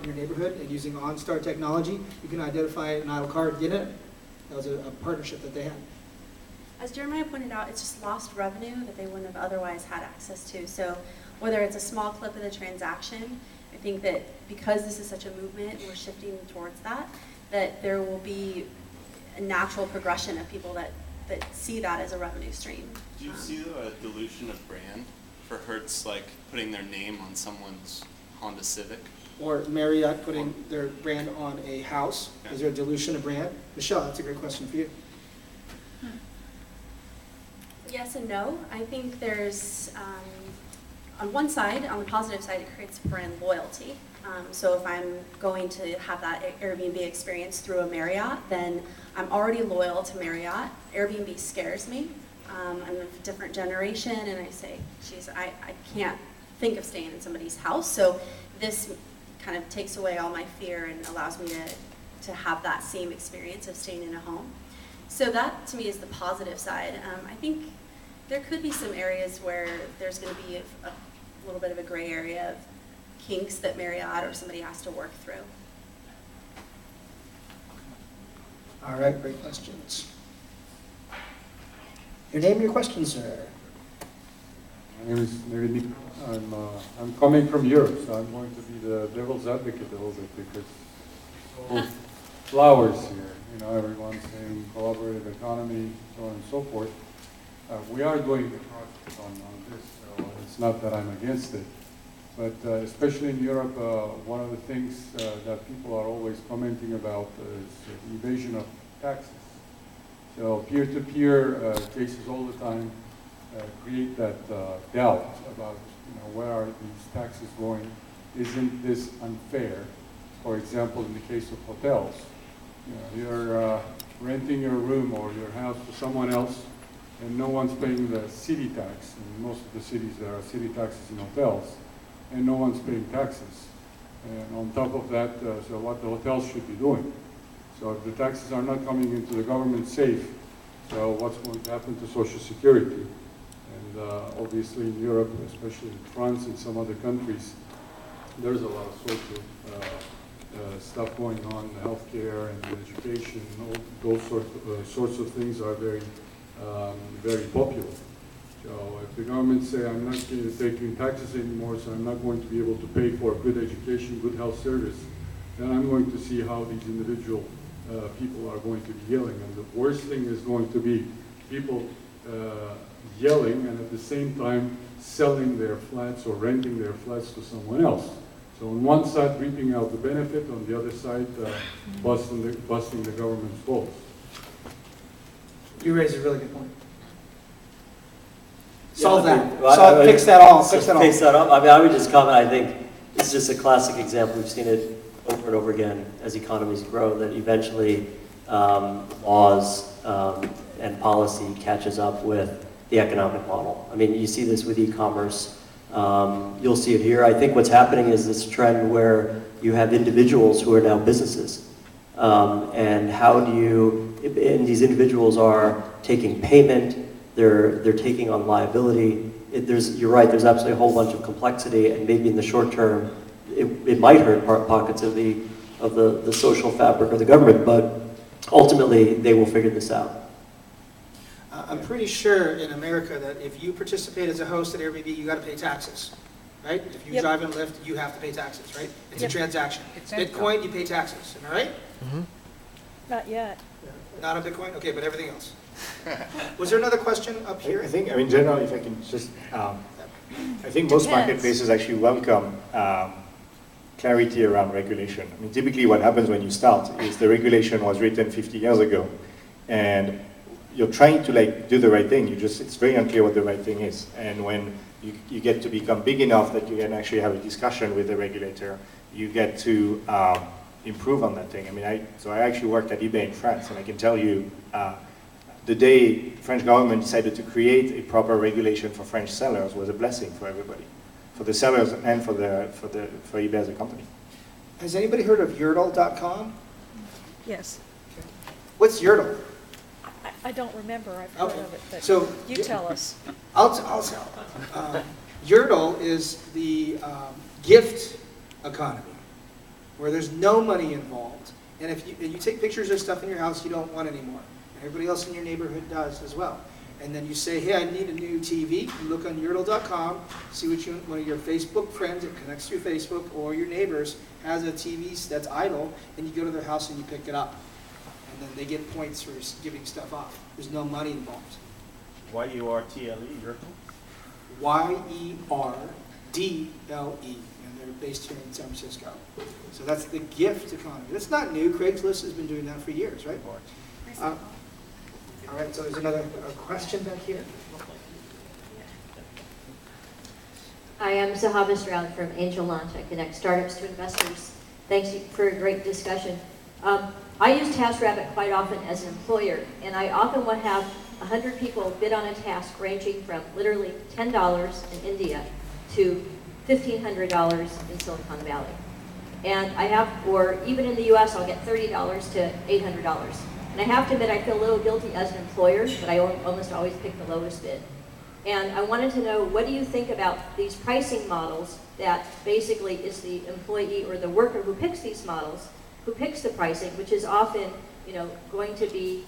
in your neighborhood, and using OnStar technology, you can identify an idle car and get in it. That was a partnership that they had. As Jeremiah pointed out, it's just lost revenue that they wouldn't have otherwise had access to. So whether it's a small clip of the transaction, I think that because this is such a movement, we're shifting towards that, that there will be a natural progression of people that see that as a revenue stream. Do you see a dilution of brand for Hertz, like putting their name on someone's Honda Civic? Or Marriott putting their brand on a house? Yeah. Is there a dilution of brand? Michelle, that's a great question for you. Yes and no. I think there's, on one side, on the positive side, it creates brand loyalty. So if I'm going to have that Airbnb experience through a Marriott, then I'm already loyal to Marriott. Airbnb scares me. I'm a different generation, and I say, geez, I can't think of staying in somebody's house. So this kind of takes away all my fear and allows me to have that same experience of staying in a home. So that, to me, is the positive side. I think there could be some areas where there's going to be a little bit of a gray area of kinks that Marriott or somebody has to work through. All right, great questions. Your name and your question, sir. My name is Nick. I'm coming from Europe, so I'm going to be the devil's advocate a little bit because all flowers here. You know, everyone's saying collaborative economy, so on and so forth. We are doing the project on this, so it's not that I'm against it. But especially in Europe, one of the things that people are always commenting about is evasion of taxes. So peer-to-peer cases all the time create that doubt about, where are these taxes going? Isn't this unfair? For example, in the case of hotels, you're renting your room or your house to someone else, and no one's paying the city tax. In most of the cities, there are city taxes in hotels, and no one's paying taxes. And on top of that, so what the hotels should be doing. So if the taxes are not coming into the government safe, so what's going to happen to Social Security? And obviously in Europe, especially in France and some other countries, there's a lot of social stuff going on, healthcare and education, all those sorts of things are very, very popular. So if the government say, I'm not taking taxes anymore, so I'm not going to be able to pay for good education, good health service, then I'm going to see how these individual people are going to be yelling. And the worst thing is going to be people yelling and at the same time selling their flats or renting their flats to someone else. So on one side, reaping out the benefit, on the other side, busting the government's balls. You raise a really good point. Yeah, Solve that. Well, Fix that all. Fix that up. I mean, I would just comment, I think it's just a classic example. We've seen it over and over again as economies grow, that eventually laws and policy catches up with the economic model. I mean, you see this with e-commerce. You'll see it here. I think what's happening is this trend where you have individuals who are now businesses. And how do you, and these individuals are taking payment, they're taking on liability. You're right, there's absolutely a whole bunch of complexity, and maybe in the short term, it might hurt pockets of the social fabric of the government, but ultimately they will figure this out. I'm pretty sure in America that if you participate as a host at Airbnb, you got to pay taxes, right? If you drive in Lyft, you have to pay taxes, right? It's a transaction. Bitcoin, you pay taxes, am I right? Mm-hmm. Not yet. Not on Bitcoin? Okay, but everything else. Was there another question up here? I think, in general, if I can just, I think most marketplaces actually welcome clarity around regulation. I mean, typically what happens when you start is the regulation was written 50 years ago, and you're trying to do the right thing. It's very unclear what the right thing is. And when you get to become big enough that you can actually have a discussion with the regulator, you get to improve on that thing. I mean, I actually worked at eBay in France, and I can tell you, the day French government decided to create a proper regulation for French sellers was a blessing for everybody, for the sellers and for eBay as a company. Has anybody heard of Yerdle.com? Yes. Okay. What's Yerdle? I don't remember. I've heard of it, but so, you tell us. I'll tell. Yerdle is the gift economy, where there's no money involved. And if you take pictures of stuff in your house you don't want anymore, and everybody else in your neighborhood does as well. And then you say, hey, I need a new TV. You look on Yordle.com, see one of your Facebook friends that connects to your Facebook or your neighbors has a TV that's idle, and you go to their house and you pick it up. And then they get points for giving stuff off. There's no money involved. Y-U-R-T-L-E, Yordle? Y-E-R-D-L-E, and they're based here in San Francisco. So that's the gift economy. That's not new. Craigslist has been doing that for years, right? All right, so there's another question back here. Hi, I'm Sahaba Stroud from Angel Launch. I connect startups to investors. Thanks for a great discussion. I use TaskRabbit quite often as an employer, and I often would have 100 people bid on a task ranging from literally $10 in India to $1,500 in Silicon Valley. And I have, or even in the US, I'll get $30 to $800. And I have to admit, I feel a little guilty as an employer, but I almost always pick the lowest bid. And I wanted to know, what do you think about these pricing models that basically is the employee or the worker who picks these models, who picks the pricing, which is often, going to be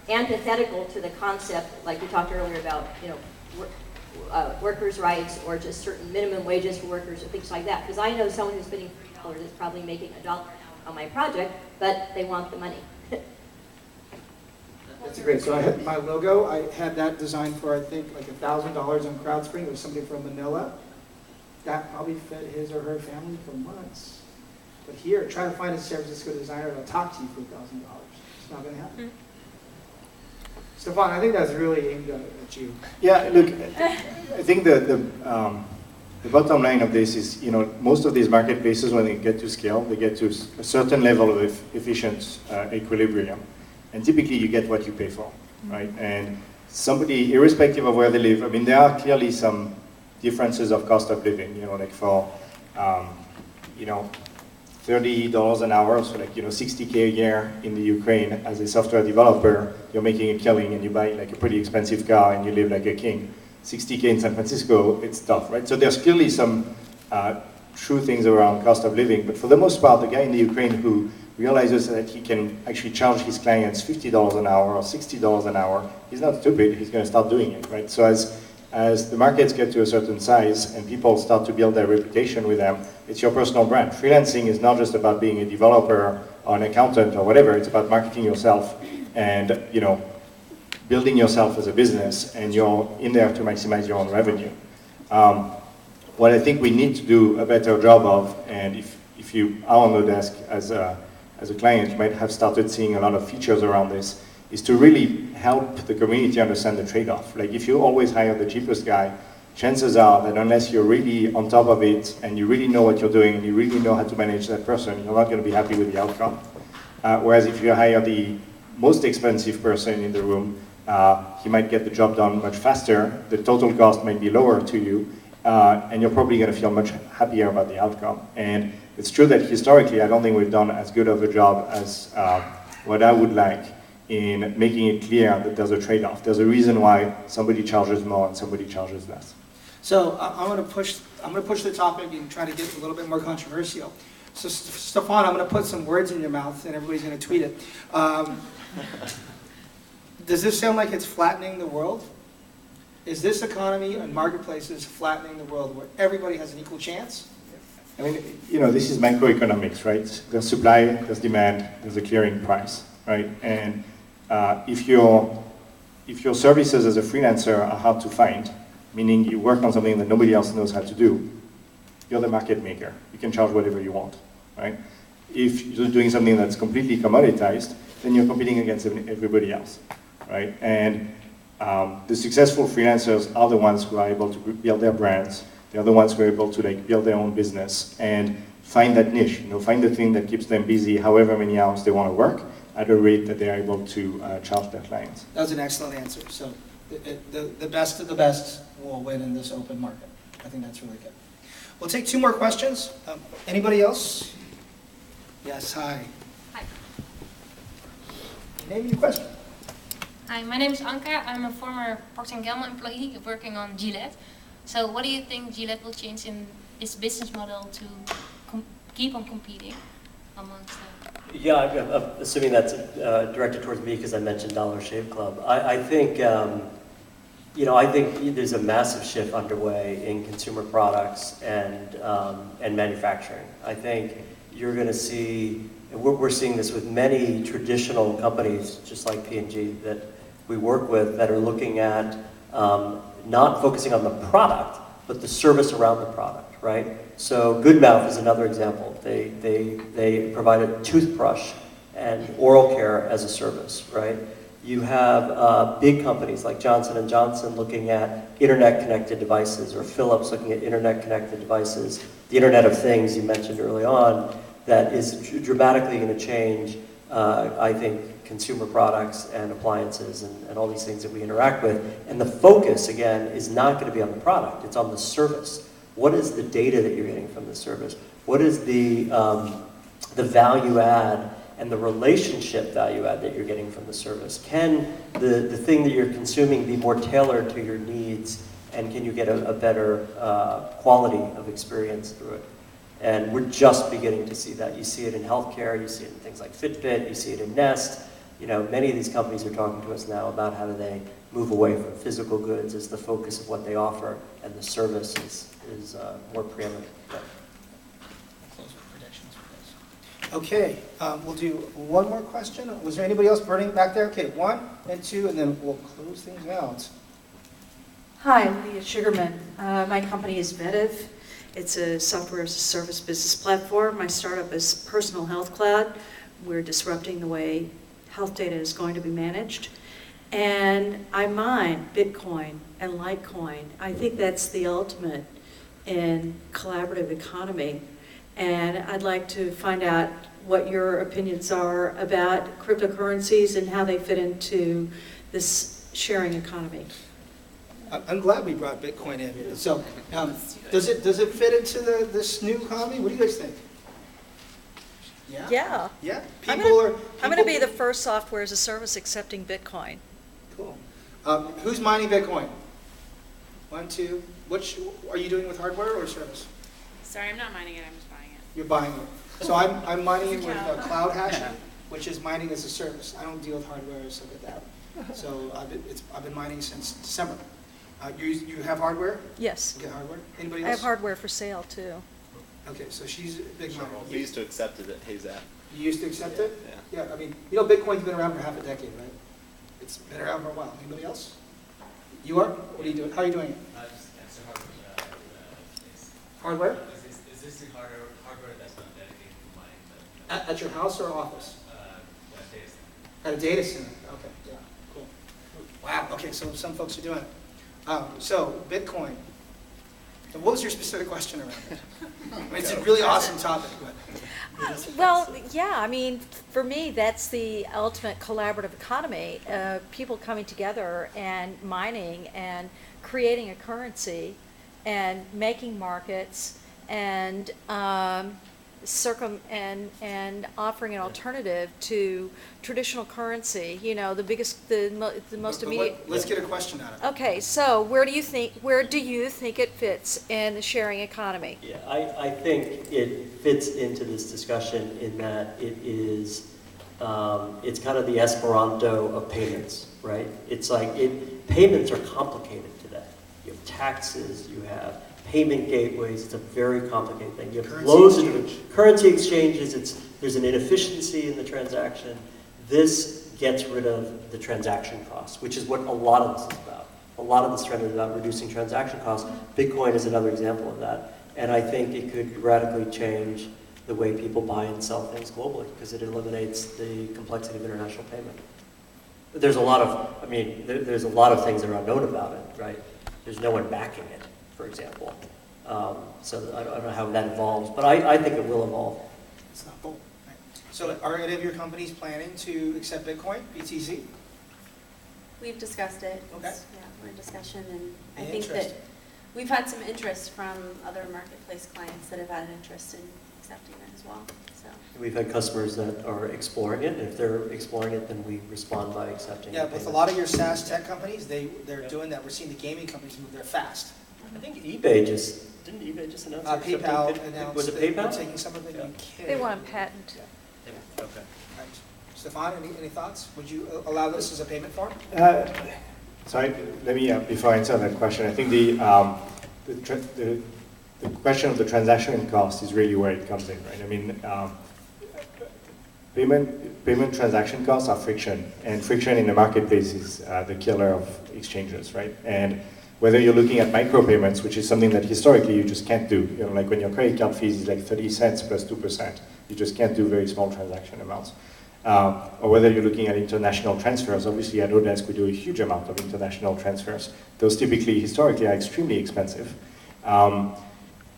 antithetical to the concept, like we talked earlier about, workers' rights or just certain minimum wages for workers or things like that. Because I know someone who's bidding $3 is probably making $1 on my project, but they want the money. That's great. So I had my logo. I had that designed for, I think, like $1,000 on CrowdSpring. It was somebody from Manila. That probably fed his or her family for months. But here, try to find a San Francisco designer that'll talk to you for $1,000. It's not going to happen. Stephane, I think that's really aimed at you. Yeah, look, I think the bottom line of this is, most of these marketplaces, when they get to scale, they get to a certain level of efficient equilibrium. And typically you get what you pay for, right? And somebody, irrespective of where they live, I mean, there are clearly some differences of cost of living, like for, $30 an hour, so like, $60K a year in the Ukraine as a software developer, you're making a killing and you buy like a pretty expensive car and you live like a king. 60K in San Francisco, it's tough, right? So there's clearly some true things around cost of living, but for the most part, the guy in the Ukraine who realizes that he can actually charge his clients $50 an hour or $60 an hour, he's not stupid, he's going to start doing it, right? So as the markets get to a certain size and people start to build their reputation with them, it's your personal brand. Freelancing is not just about being a developer or an accountant or whatever, it's about marketing yourself and, building yourself as a business, and you're in there to maximize your own revenue. What I think we need to do a better job of, and if you are on oDesk as a client, you might have started seeing a lot of features around this, is to really help the community understand the trade-off. Like if you always hire the cheapest guy, chances are that unless you're really on top of it and you really know what you're doing and you really know how to manage that person, you're not going to be happy with the outcome. Whereas if you hire the most expensive person in the room, he might get the job done much faster, the total cost might be lower to you, and you're probably going to feel much happier about the outcome. And it's true that historically, I don't think we've done as good of a job as what I would like in making it clear that there's a trade-off. There's a reason why somebody charges more and somebody charges less. So I'm going to push the topic and try to get a little bit more controversial. So Stephane, I'm going to put some words in your mouth and everybody's going to tweet it. Does this sound like it's flattening the world? Is this economy and marketplaces flattening the world where everybody has an equal chance? I mean, this is macroeconomics, right? There's supply, there's demand, there's a clearing price, right? And if your services as a freelancer are hard to find, meaning you work on something that nobody else knows how to do, you're the market maker. You can charge whatever you want, right? If you're doing something that's completely commoditized, then you're competing against everybody else, right? And the successful freelancers are the ones who are able to build their brands. They're the ones who are able to build their own business and find that niche, find the thing that keeps them busy however many hours they want to work at a rate that they're able to charge their clients. That was an excellent answer. So the best of the best will win in this open market. I think that's really good. We'll take two more questions. Anybody else? Yes, hi. Hi. Name your question. Hi, my name is Anka. I'm a former Procter & Gamble employee working on Gillette. So what do you think Gillette will change in its business model to keep on competing amongst them? Yeah, I'm assuming that's directed towards me because I mentioned Dollar Shave Club. I think, I think there's a massive shift underway in consumer products and manufacturing. I think you're going to see, and we're seeing this with many traditional companies, just like P&G, that we work with, that are looking at not focusing on the product, but the service around the product, right? So Goodmouth is another example. They provide a toothbrush and oral care as a service, right? You have big companies like Johnson & Johnson looking at internet-connected devices, or Philips looking at internet-connected devices. The Internet of Things you mentioned early on, that is dramatically going to change, I think, consumer products and appliances and all these things that we interact with. And the focus, again, is not going to be on the product. It's on the service. What is the data that you're getting from the service? What is the value add and the relationship value add that you're getting from the service? Can the thing that you're consuming be more tailored to your needs, and can you get a better quality of experience through it? And we're just beginning to see that. You see it in healthcare, you see it in things like Fitbit, you see it in Nest. Many of these companies are talking to us now about how do they move away from physical goods as the focus of what they offer, and the service is more preeminent. Okay, we'll do one more question. Was there anybody else burning back there? Okay, 1 and 2, and then we'll close things out. Hi, I'm Leah Sugarman. My company is Vetiv. It's a software as a service business platform. My startup is Personal Health Cloud. We're disrupting the way health data is going to be managed. And I mine Bitcoin and Litecoin. I think that's the ultimate in collaborative economy. And I'd like to find out what your opinions are about cryptocurrencies and how they fit into this sharing economy. I'm glad we brought Bitcoin in. So, does it fit into this new economy? What do you guys think? Yeah. Yeah. I'm going to be the first software as a service accepting Bitcoin. Cool. Who's mining Bitcoin? 1, 2. Which are you doing with hardware or service? Sorry, I'm not mining it. I'm just buying it. You're buying it. So I'm mining it with cloud hashing, which is mining as a service. I don't deal with hardware or stuff like that. So I've been mining since December. You have hardware? Yes. You get hardware? Anybody else? I have hardware for sale too. Okay, so she's a big miner. We used to accept it at Hayzap. You used to accept it? Yeah. Yeah, I mean, Bitcoin's been around for half a decade, right? It's been around for a while. Anybody else? You are? What are you doing? How are you doing it? Hardware? Is this the hardware that's not dedicated to mining? At your house or office? At a data center. Okay, yeah, cool. Wow, okay, so some folks are doing it. So, Bitcoin. And what was your specific question around it? I mean, it's a really awesome topic, but. Well, yeah, I mean, for me, that's the ultimate collaborative economy. People coming together and mining and creating a currency and making markets and and offering an alternative to traditional currency. The most immediate. Let's get a question out of it. Okay, so where do you think it fits in the sharing economy? Yeah, I think it fits into this discussion in that it is, it's kind of the Esperanto of payments, right? It's like payments are complicated today. You have taxes, you have payment gateways. It's a very complicated thing. You have loads of currency exchanges. There's an inefficiency in the transaction. This gets rid of the transaction costs, which is what a lot of this is about. A lot of this trend is about reducing transaction costs. Bitcoin is another example of that. And I think it could radically change the way people buy and sell things globally because it eliminates the complexity of international payment. There's a lot of things that are unknown about it, right? There's no one backing it, for example. So I don't know how that evolves, but I think it will evolve. It's not bold. Right? So are any of your companies planning to accept Bitcoin, BTC? We've discussed it. Okay. Yeah, we're in discussion, and I think that we've had some interest from other marketplace clients that have had an interest in accepting it as well. So we've had customers that are exploring it, and if they're exploring it, then we respond by accepting it. Yeah, with a lot of your SaaS tech companies, they're doing that. We're seeing the gaming companies move there fast. I think eBay just didn't eBay just announce PayPal accepting announced was it that PayPal? they're taking some of the UK. They want to patent. Okay. Right. Stephane, any thoughts? Would you allow this as a payment form? Let me, before I answer that question, I think the question of the transaction cost is really where it comes in, right? I mean, payment transaction costs are friction, and friction in the marketplace is the killer of exchanges, right? And whether you're looking at micropayments, which is something that historically you just can't do, you know, like when your credit card fees is like 30 cents plus 2%, you just can't do very small transaction amounts. Or whether you're looking at international transfers, obviously at oDesk we do a huge amount of international transfers. Those typically, historically, are extremely expensive.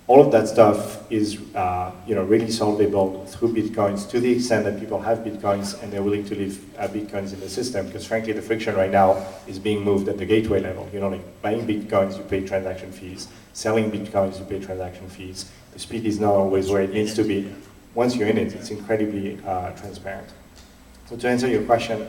All of that stuff is really solvable through Bitcoins to the extent that people have Bitcoins and they're willing to leave Bitcoins in the system, because frankly the friction right now is being moved at the gateway level. You know, like buying Bitcoins, you pay transaction fees. Selling Bitcoins, you pay transaction fees. The speed is not always where it needs to be. Once you're in it, it's incredibly transparent. So to answer your question,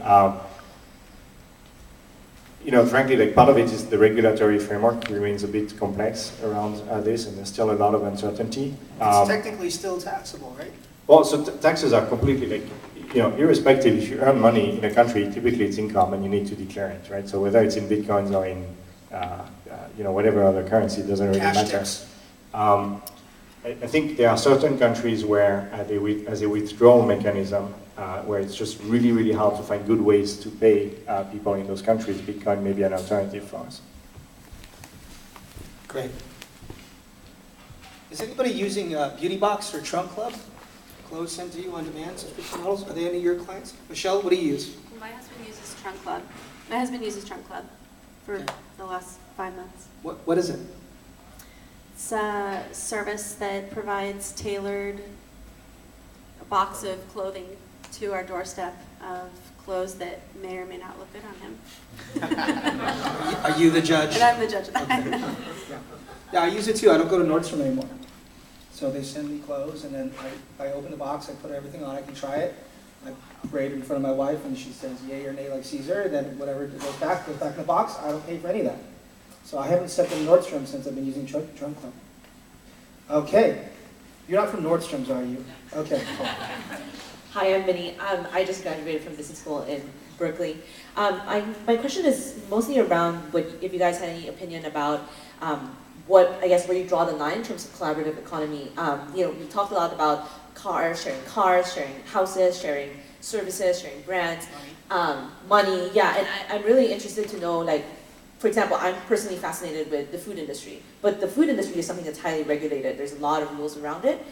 frankly, like part of it is the regulatory framework remains a bit complex around this, and there's still a lot of uncertainty. It's technically still taxable, right? Well, so taxes are completely irrespective. If you earn money in a country, typically it's income, and you need to declare it, right? So whether it's in bitcoins or in whatever other currency, it doesn't really matter. I think there are certain countries where as a withdrawal mechanism, where it's just really, really hard to find good ways to pay people in those countries, Bitcoin may be an alternative for us. Great. Is anybody using Beauty Box or Trunk Club? Clothes sent to you on demand, subscription models? Are they any of your clients? Michelle, what do you use? My husband uses Trunk Club. My husband uses Trunk Club for the last 5 months. What is it? It's a service that provides tailored a box of clothing to our doorstep of clothes that may or may not look good on him. Are you the judge? And I'm the judge. Okay. Yeah, I use it too. I don't go to Nordstrom anymore. So they send me clothes, and then I open the box, I put everything on, I can try it. I parade it in front of my wife, and she says yay or nay like Caesar, and then whatever goes back in the box. I don't pay for any of that. So I haven't stepped in Nordstrom since I've been using Trunk Club. Okay. You're not from Nordstrom's, are you? Okay. Hi, I'm Minnie. I just graduated from business school in Berkeley. My question is mostly around if you guys had any opinion about where you draw the line in terms of collaborative economy. We talked a lot about sharing houses, sharing services, sharing brands, money. Yeah, and I'm really interested to know, like, for example, I'm personally fascinated with the food industry, but the food industry is something that's highly regulated. There's a lot of rules around it.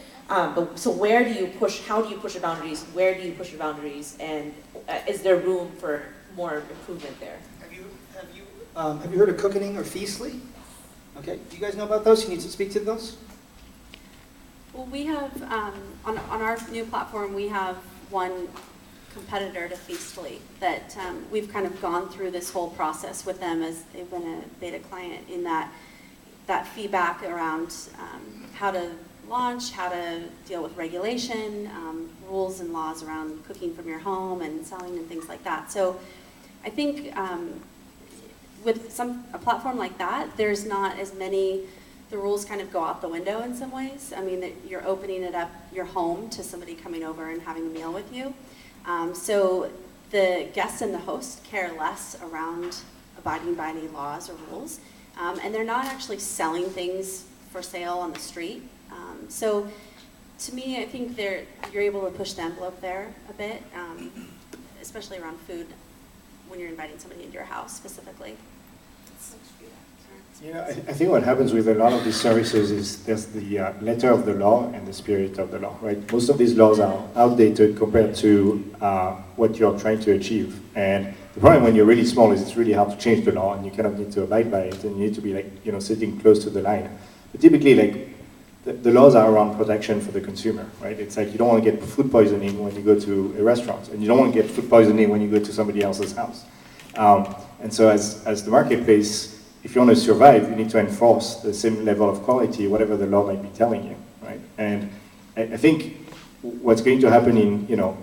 So where do you push? How do you push the boundaries? Where do you push the boundaries? And is there room for more improvement there? Have you heard of Cookening or Feastly? Okay. Do you guys know about those? You need to speak to those. Well, we have on our new platform, we have one competitor to Feastly that we've kind of gone through this whole process with them as they've been a beta client in that feedback around how to launch, how to deal with regulation, rules and laws around cooking from your home and selling and things like that. So I think with a platform like that, there's not as many, the rules kind of go out the window in some ways. I mean, you're opening it up, your home, to somebody coming over and having a meal with you. So the guests and the host care less around abiding by any laws or rules. And they're not actually selling things for sale on the street. So to me, I think you're able to push the envelope there a bit, especially around food when you're inviting somebody into your house specifically. I think what happens with a lot of these services is there's the letter of the law and the spirit of the law, right? Most of these laws are outdated compared to what you're trying to achieve. And the problem when you're really small is it's really hard to change the law, and you kind of need to abide by it, and you need to be sitting close to the line. But typically, the laws are around protection for the consumer, right? It's like you don't want to get food poisoning when you go to a restaurant, and you don't want to get food poisoning when you go to somebody else's house. And so as the marketplace, if you want to survive, you need to enforce the same level of quality, whatever the law might be telling you, right? And I think what's going to happen in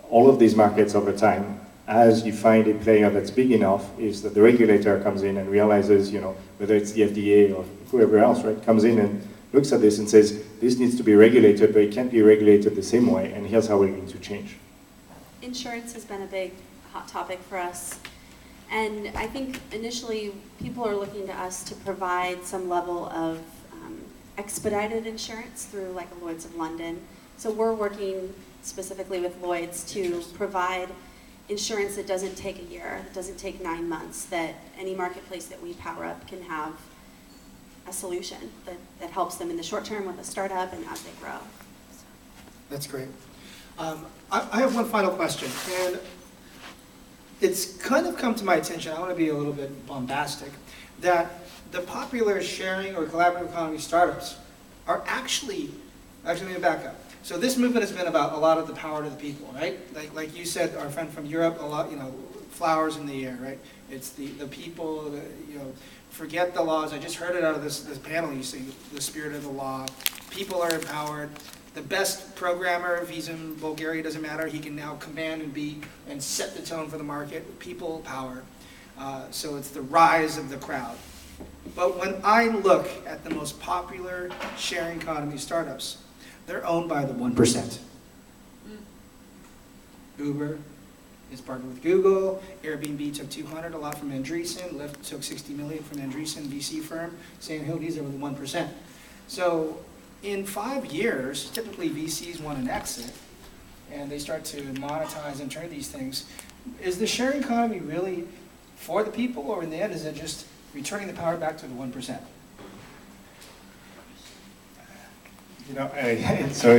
all of these markets over time, as you find a player that's big enough, is that the regulator comes in and realizes, whether it's the FDA or whoever else, right, comes in and looks at this and says, this needs to be regulated, but it can't be regulated the same way, and here's how we're going to change. Insurance has been a big hot topic for us. And I think initially people are looking to us to provide some level of expedited insurance through like a Lloyd's of London. So we're working specifically with Lloyd's to provide insurance that doesn't take a year, that doesn't take 9 months, that any marketplace that we power up can have a solution that helps them in the short term with a startup and as they grow. That's great. I have one final question, and it's kind of come to my attention, I want to be a little bit bombastic, that the popular sharing or collaborative economy startups are actually let me back up. So this movement has been about a lot of the power to the people, right? Like you said, our friend from Europe, a lot, flowers in the air, right? It's the people, forget the laws. I just heard it out of this panel, you see, the spirit of the law. People are empowered. The best programmer, if he's in Bulgaria, doesn't matter. He can now command and set the tone for the market. People power. So it's the rise of the crowd. But when I look at the most popular sharing economy startups, they're owned by the 1%. Uber is partnered with Google. Airbnb took 200, a lot from Andreessen. Lyft took 60 million from Andreessen, VC firm. Sand these are with the 1%. So in 5 years, typically VCs want an exit, and they start to monetize and turn these things. Is the sharing economy really for the people, or in the end, is it just returning the power back to the 1%? So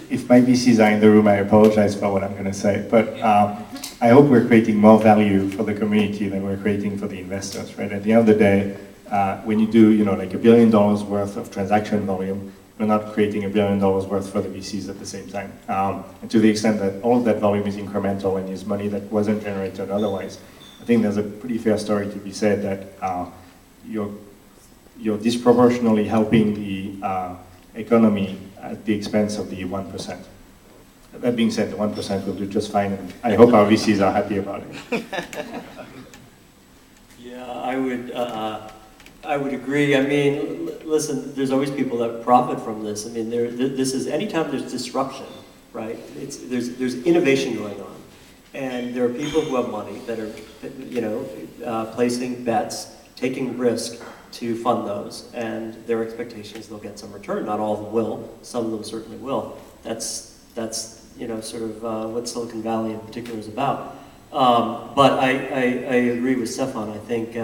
if my VCs are in the room, I apologize for what I'm going to say, but I hope we're creating more value for the community than we're creating for the investors, right? At the end of the day, when you do, like $1 billion worth of transaction volume, we're not creating $1 billion worth for the VCs at the same time. And to the extent that all of that volume is incremental and is money that wasn't generated otherwise, I think there's a pretty fair story to be said that you're disproportionately helping the economy at the expense of the 1%. That being said, the 1% will do just fine, and I hope our VCs are happy about it. Yeah, I would agree. I mean, listen, there's always people that profit from this. I mean, this is anytime there's disruption, right? There's innovation going on, and there are people who have money that are, placing bets, taking risk to fund those, and their expectation is they'll get some return. Not all of them will. Some of them certainly will. That's sort of what Silicon Valley in particular is about. But I agree with Stephane. I think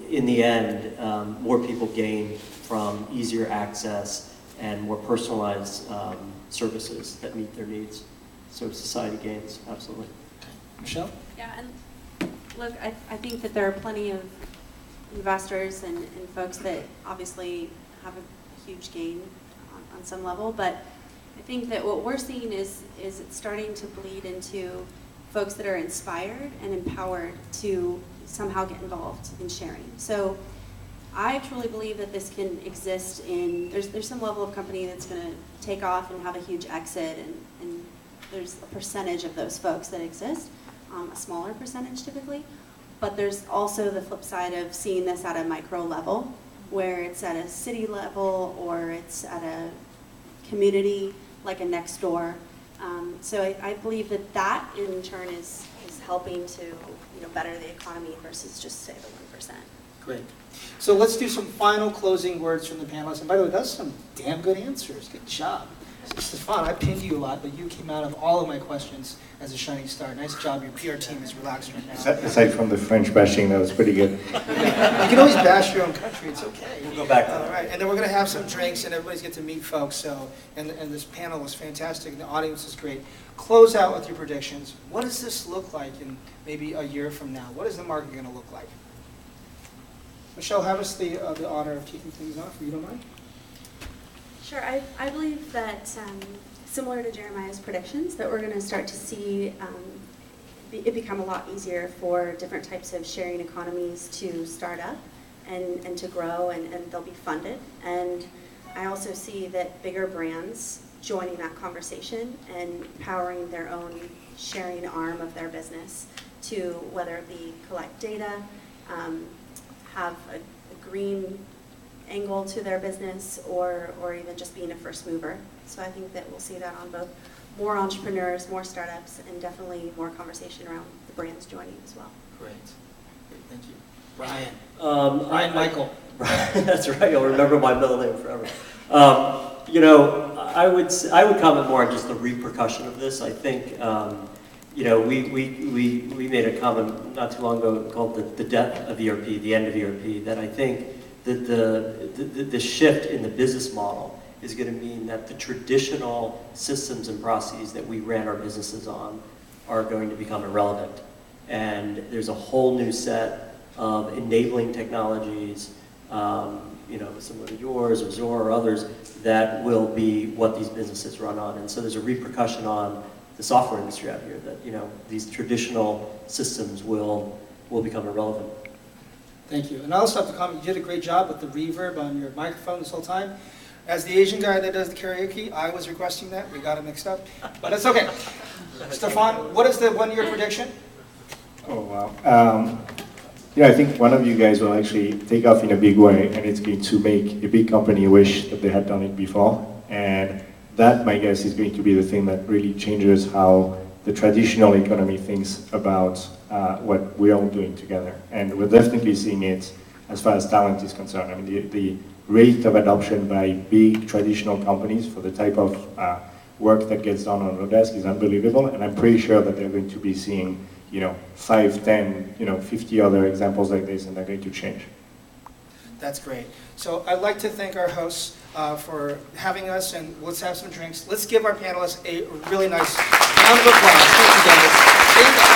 in the end, more people gain from easier access and more personalized services that meet their needs. So society gains, absolutely. Michelle? Yeah, and look, I think that there are plenty of investors and folks that obviously have a huge gain on some level, but I think that what we're seeing is it's starting to bleed into folks that are inspired and empowered to somehow get involved in sharing. So I truly believe that this can exist there's some level of company that's going to take off and have a huge exit, and there's a percentage of those folks that exist. A smaller percentage typically, but there's also the flip side of seeing this at a micro level, where it's at a city level or it's at a community like a next door. So I believe that in turn is helping to better the economy versus just say the 1%. Great. So let's do some final closing words from the panelists. And by the way, that's some damn good answers. Good job. This is fun. I pinned you a lot, but you came out of all of my questions as a shining star. Nice job. Your PR team is relaxed right now. Aside from the French bashing, that was pretty good. You can always bash your own country. It's okay. We'll go back. All right. And then we're going to have some drinks, and everybody's get to meet folks. So, and this panel was fantastic, and the audience is great. Close out with your predictions. What does this look like in maybe a year from now? What is the market going to look like? Michelle, have us the honor of kicking things off, if you don't mind. Sure. I believe that similar to Jeremiah's predictions, that we're going to start to see it become a lot easier for different types of sharing economies to start up and to grow, and they'll be funded. And I also see that bigger brands joining that conversation and powering their own sharing arm of their business to, whether it be collect data, have a green angle to their business or even just being a first mover. So I think that we'll see that on both more entrepreneurs, more startups, and definitely more conversation around the brands joining as well. Great. Thank you. Brian. Brian Michael. That's right. You'll remember my middle name forever. You know, I would comment more on just the repercussion of this. I think you know, we made a comment not too long ago called the death of ERP, the end of ERP. That I think that the shift in the business model is going to mean that the traditional systems and processes that we ran our businesses on are going to become irrelevant. And there's a whole new set of enabling technologies, you know, similar to yours or Zuora or others, that will be what these businesses run on. And so there's a repercussion on the software industry out here that, you know, these traditional systems will become irrelevant. Thank you. And I also have to comment, you did a great job with the reverb on your microphone this whole time. As the Asian guy that does the karaoke, I was requesting that. We got it mixed up. But it's okay. Stephane, what is the one-year prediction? Oh, wow. Yeah, I think one of you guys will actually take off in a big way, and it's going to make a big company wish that they had done it before. And that, my guess, is going to be the thing that really changes how the traditional economy thinks about what we're all doing together. And we're definitely seeing it as far as talent is concerned. I mean, the rate of adoption by big traditional companies for the type of work that gets done on oDesk is unbelievable, and I'm pretty sure that they're going to be seeing, you know, 5, 10, you know, 50 other examples like this, and they're going to change. That's great. So I'd like to thank our hosts for having us, and let's have some drinks. Let's give our panelists a really nice round of applause. Thank you, guys.